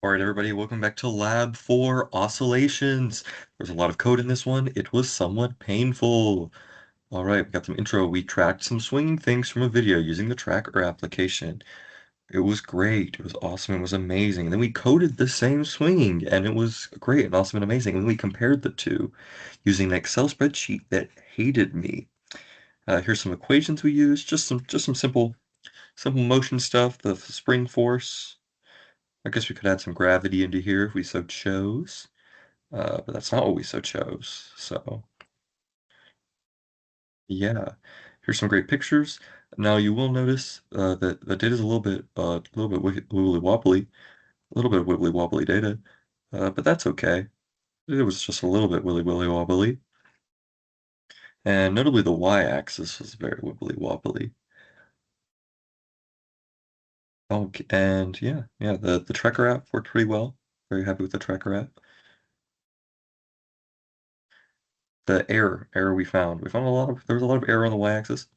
All right, everybody, welcome back to Lab 4 Oscillations. There's a lot of code in this one. It was somewhat painful. All right, we got some intro. We tracked some swinging things from a video using the tracker application. It was great. It was awesome. It was amazing. And then we coded the same swinging, and it was great and awesome and amazing. And then we compared the two using an Excel spreadsheet that hated me. Here's some equations we used, just some simple motion stuff, the spring force. I guess we could add some gravity into here if we so chose, but that's not what we so chose. So yeah, here's some great pictures. Now you will notice that the data is a little bit wibbly wobbly, a little bit of wibbly wobbly data, but that's okay. It was just a little bit willy wobbly, and notably the y-axis was very wibbly wobbly. Okay, and yeah, the tracker app worked pretty well. Very happy with the tracker app. The error there was a lot of error on the y-axis.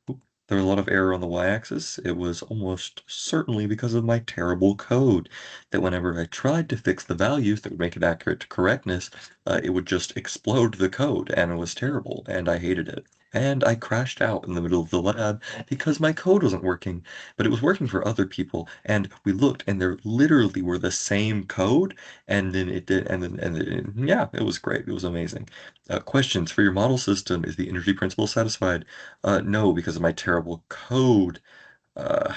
There was a lot of error on the y-axis. It was almost certainly because of my terrible code, that whenever I tried to fix the values that would make it accurate to correctness, it would just explode the code, and it was terrible, and I hated it. And I crashed out in the middle of the lab because my code wasn't working, but it was working for other people, and we looked, and there literally were the same code, and then it did, yeah, it was great. It was amazing. Questions for your model system. Is the energy principle satisfied? No, because of my terrible code. Uh,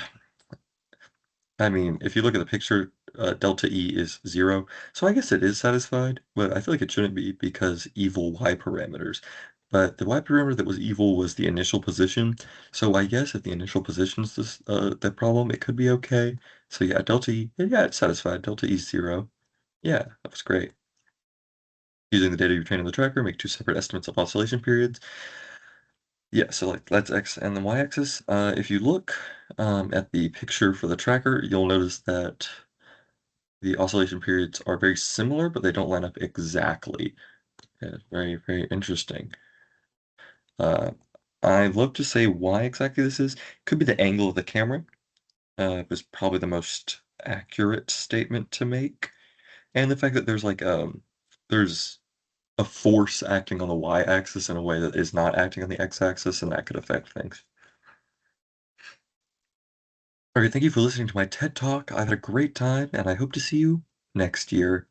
I mean, if you look at the picture, delta E is 0, so I guess it is satisfied, but I feel like it shouldn't be because evil Y parameters. But the Y parameter that was evil was the initial position, so I guess if the initial position's that problem, it could be okay. So yeah, delta E, yeah, it's satisfied. Delta E is 0. Yeah, that was great. Using the data you trained on the tracker, make two separate estimates of oscillation periods. Yeah, so like that's X and the Y-axis. If you look at the picture for the tracker, you'll notice that the oscillation periods are very similar, but they don't line up exactly. Yeah, very interesting. Uh, I'd love to say why exactly this is. Could be the angle of the camera. Was probably the most accurate statement to make, and the fact that there's a force acting on the Y-axis in a way that is not acting on the X-axis, and that could affect things. All right, thank you for listening to my TED Talk. I've had a great time, and I hope to see you next year.